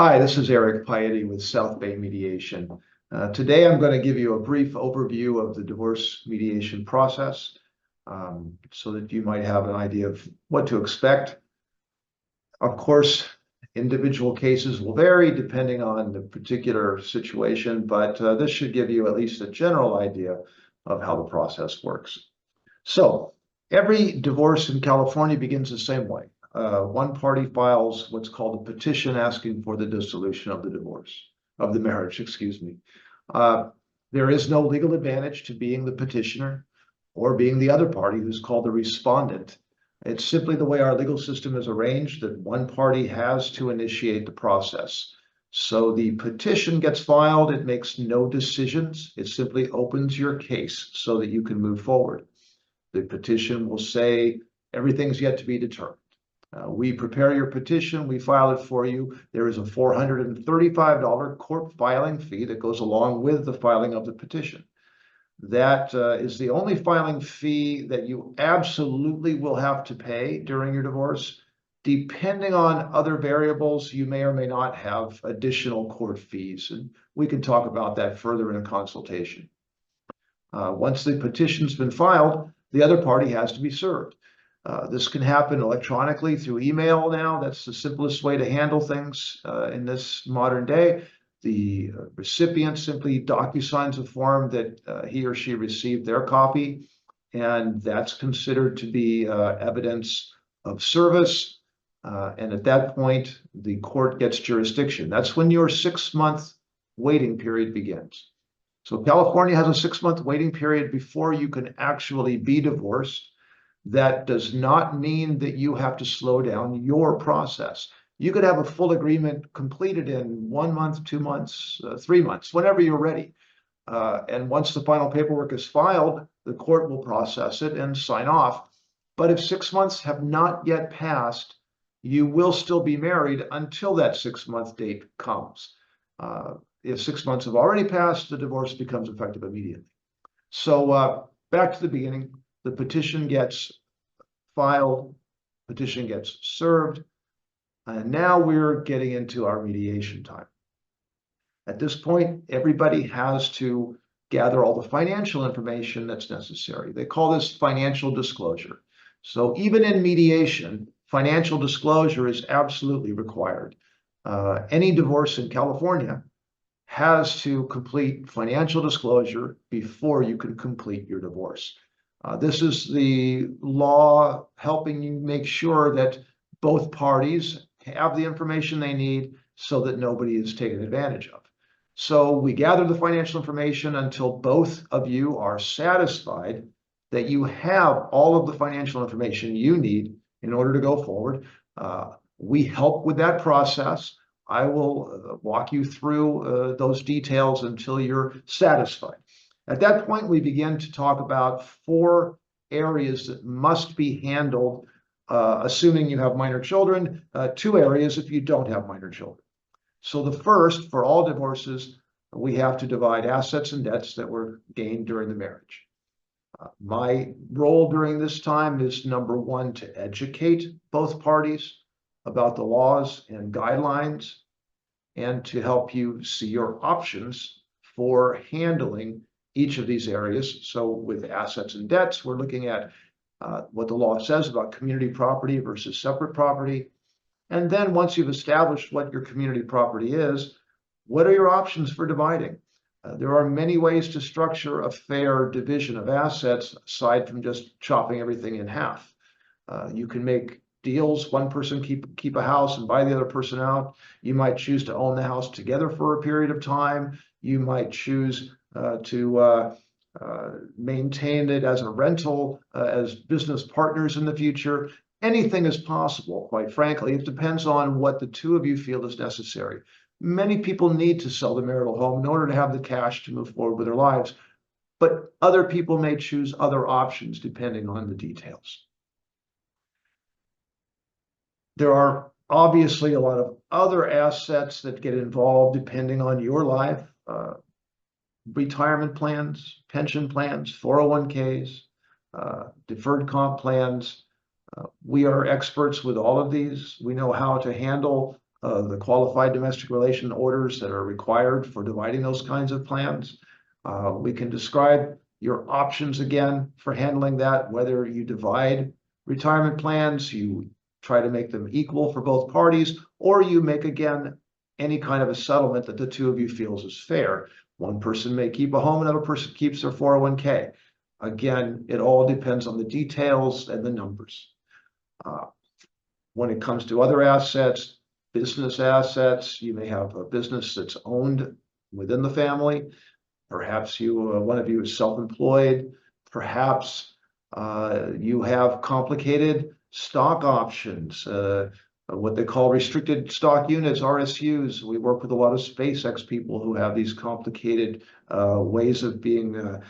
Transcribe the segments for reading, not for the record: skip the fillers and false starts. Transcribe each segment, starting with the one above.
Hi, this is Eric Piety with South Bay Mediation. Today I'm going to give you a brief overview of the divorce mediation process so that you might have an idea of what to expect. Of course, individual cases will vary depending on the particular situation, but this should give you at least a general idea of how the process works. So, every divorce in California begins the same way. One party files what's called a petition asking for the dissolution of the marriage, excuse me. There is no legal advantage to being the petitioner or being the other party who's called the respondent. It's simply the way our legal system is arranged that one party has to initiate the process. So the petition gets filed, it makes no decisions, it simply opens your case so that you can move forward. The petition will say everything's yet to be determined. We prepare your petition, we file it for you. There is a $435 court filing fee that goes along with the filing of the petition. That is the only filing fee that you absolutely will have to pay during your divorce. Depending on other variables, you may or may not have additional court fees, and we can talk about that further in a consultation. Once the petition's been filed, the other party has to be served. This can happen electronically through email now. That's the simplest way to handle things in this modern day. The recipient simply DocuSigns a form that he or she received their copy, and that's considered to be evidence of service. And at that point, the court gets jurisdiction. That's when your 6-month waiting period begins. So California has a 6-month waiting period before you can actually be divorced. That does not mean that you have to slow down your process. You could have a full agreement completed in 1 month, 2 months, 3 months, whenever you're ready. And once the final paperwork is filed, the court will process it and sign off. But if 6 months have not yet passed, you will still be married until that 6-month date comes. If 6 months have already passed, the divorce becomes effective immediately. So back to the beginning. The petition gets filed, petition gets served, and now we're getting into our mediation time. At this point, everybody has to gather all the financial information that's necessary. They call this financial disclosure. So even in mediation, financial disclosure is absolutely required. Any divorce in California has to complete financial disclosure before you can complete your divorce. This is the law helping you make sure that both parties have the information they need so that nobody is taken advantage of. So we gather the financial information until both of you are satisfied that you have all of the financial information you need in order to go forward. We help with that process. I will walk you through those details until you're satisfied. At that point, we begin to talk about 4 areas that must be handled, assuming you have minor children, 2 areas if you don't have minor children. So the first, for all divorces, we have to divide assets and debts that were gained during the marriage. My role during this time is, number 1, to educate both parties about the laws and guidelines and to help you see your options for handling each of these areas. So with assets and debts, we're looking at what the law says about community property versus separate property. And then once you've established what your community property is, what are your options for dividing? There are many ways to structure a fair division of assets aside from just chopping everything in half. You can make deals. One person keep a house and buy the other person out. You might choose to own the house together for a period of time. You might choose to maintain it as a rental, as business partners in the future. Anything is possible, quite frankly. It depends on what the 2 of you feel is necessary. Many people need to sell the marital home in order to have the cash to move forward with their lives, but other people may choose other options depending on the details. There are obviously a lot of other assets that get involved depending on your life. Retirement plans, pension plans, 401ks, deferred comp plans. We are experts with all of these. We know how to handle the qualified domestic relation orders that are required for dividing those kinds of plans. We can describe your options again for handling that, whether you divide retirement plans, you try to make them equal for both parties, or you make, again, any kind of a settlement that the two of you feels is fair. One person may keep a home, another person keeps their 401k. Again, it all depends on the details and the numbers. When it comes to other assets, business assets, you may have a business that's owned within the family. Perhaps one of you is self-employed. Perhaps you have complicated stock options, what they call restricted stock units, RSUs. We work with a lot of SpaceX people who have these complicated ways of being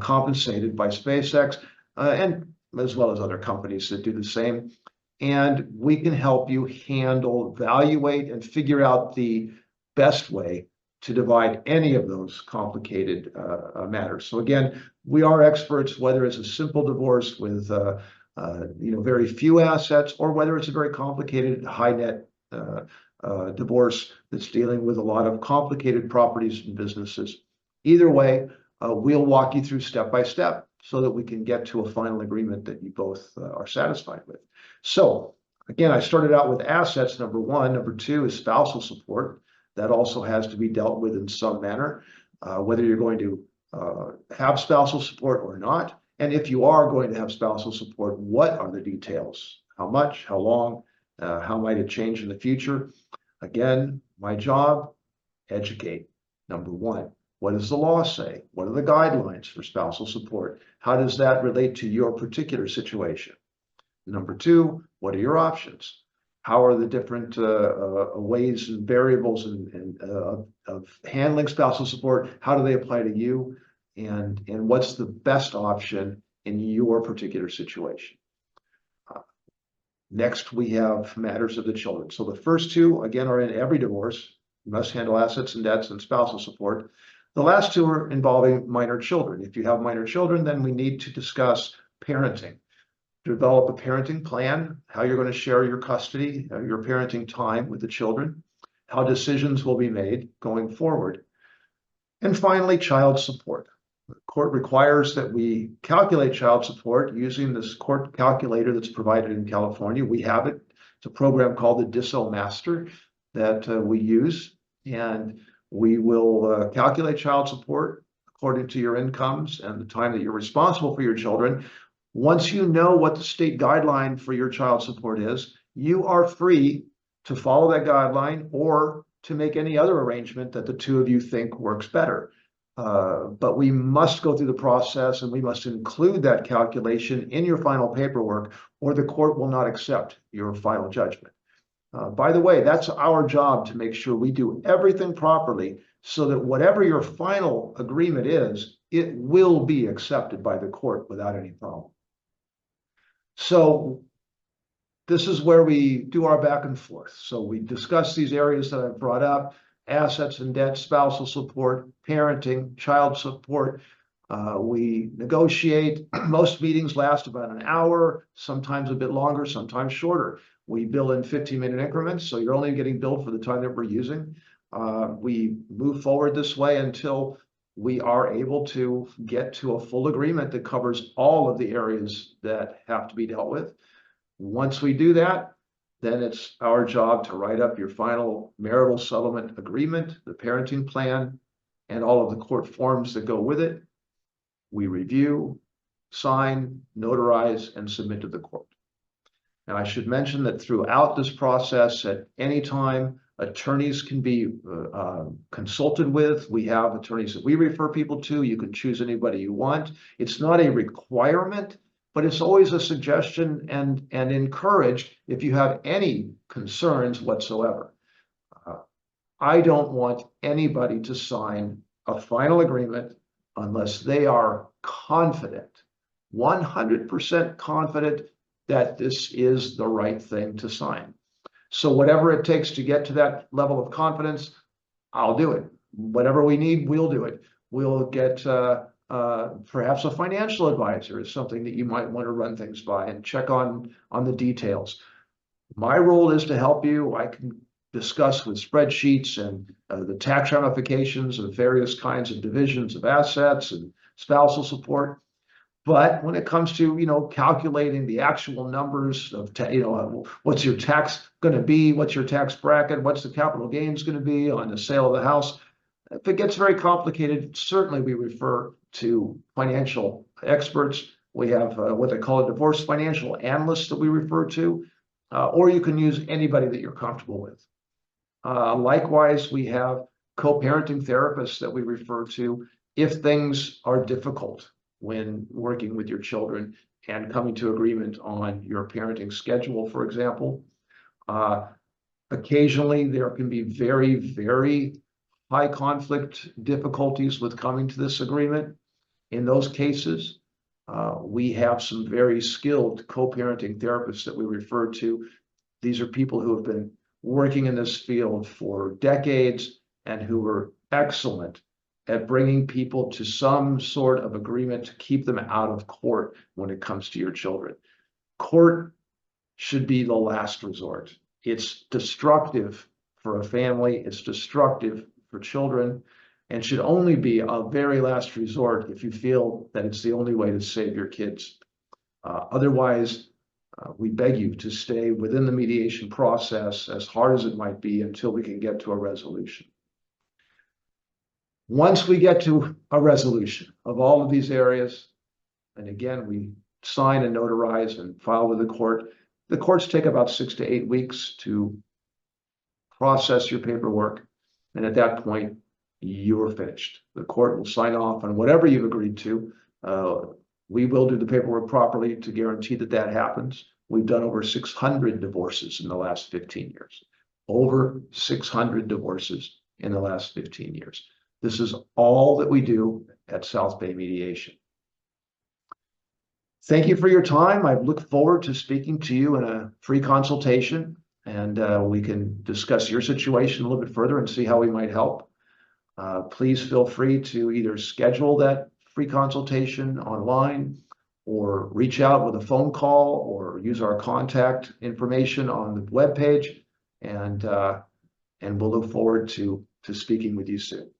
compensated by SpaceX, and as well as other companies that do the same. And we can help you handle, evaluate, and figure out the best way to divide any of those complicated matters. So again, we are experts, whether it's a simple divorce with very few assets, or whether it's a very complicated high net divorce that's dealing with a lot of complicated properties and businesses. Either way, we'll walk you through step by step so that we can get to a final agreement that you both are satisfied with. So again, I started out with assets, number one. Number two is spousal support. That also has to be dealt with in some manner, whether you're going to have spousal support or not. And if you are going to have spousal support, what are the details? How much, how long, how might it change in the future? Again, my job, educate. Number one, what does the law say? What are the guidelines for spousal support? How does that relate to your particular situation? Number two, what are your options? How are the different ways and variables of handling spousal support? How do they apply to you? And what's the best option in your particular situation? Next, we have matters of the children. So the first two, again, are in every divorce. You must handle assets and debts and spousal support. The last two are involving minor children. If you have minor children, then we need to discuss parenting. Develop a parenting plan, how you're going to share your custody, your parenting time with the children, how decisions will be made going forward. And finally, child support. The court requires that we calculate child support using this court calculator that's provided in California. We have it. It's a program called the DISO Master that we use, and we will calculate child support according to your incomes and the time that you're responsible for your children. Once you know what the state guideline for your child support is, you are free to follow that guideline or to make any other arrangement that the two of you think works better. But we must go through the process, and we must include that calculation in your final paperwork, or the court will not accept your final judgment. By the way, that's our job, to make sure we do everything properly so that whatever your final agreement is, it will be accepted by the court without any problem. So this is where we do our back and forth. So we discuss these areas that I've brought up: assets and debts, spousal support, parenting, child support. We negotiate. Most meetings last about an hour, sometimes a bit longer, sometimes shorter. We bill in 15-minute increments, so you're only getting billed for the time that we're using. We move forward this way until we are able to get to a full agreement that covers all of the areas that have to be dealt with. Once we do that, then it's our job to write up your final marital settlement agreement, the parenting plan, and all of the court forms that go with it. We review, sign, notarize, and submit to the court. And I should mention that throughout this process, at any time, attorneys can be consulted with. We have attorneys that we refer people to. You can choose anybody you want. It's not a requirement, but it's always a suggestion and encouraged if you have any concerns whatsoever. I don't want anybody to sign a final agreement unless they are confident, 100% confident that this is the right thing to sign. So whatever it takes to get to that level of confidence, I'll do it. Whatever we need, we'll do it. We'll get perhaps a financial advisor is something that you might want to run things by and check on the details. My role is to help you. I can discuss with spreadsheets and the tax ramifications of various kinds of divisions of assets and spousal support. But when it comes to, calculating the actual numbers of, what's your tax going to be? What's your tax bracket? What's the capital gains going to be on the sale of the house? If it gets very complicated, certainly we refer to financial experts. We have what they call a divorce financial analyst that we refer to, or you can use anybody that you're comfortable with. Likewise, we have co-parenting therapists that we refer to if things are difficult when working with your children and coming to agreement on your parenting schedule, for example. Occasionally, there can be very, very high conflict difficulties with coming to this agreement. In those cases, we have some very skilled co-parenting therapists that we refer to. These are people who have been working in this field for decades and who are excellent at bringing people to some sort of agreement to keep them out of court when it comes to your children. Court should be the last resort. It's destructive for a family, it's destructive for children, and should only be a very last resort if you feel that it's the only way to save your kids. Otherwise, we beg you to stay within the mediation process, as hard as it might be, until we can get to a resolution. Once we get to a resolution of all of these areas, and again, we sign and notarize and file with the courts take about 6 to 8 weeks to process your paperwork. And at that point, you're finished. The court will sign off on whatever you've agreed to. We will do the paperwork properly to guarantee that that happens. We've done over 600 divorces in the last 15 years. Over 600 divorces in the last 15 years. This is all that we do at South Bay Mediation. Thank you for your time. I look forward to speaking to you in a free consultation, and we can discuss your situation a little bit further and see how we might help. Please feel free to either schedule that free consultation online or reach out with a phone call or use our contact information on the webpage, and we'll look forward to speaking with you soon.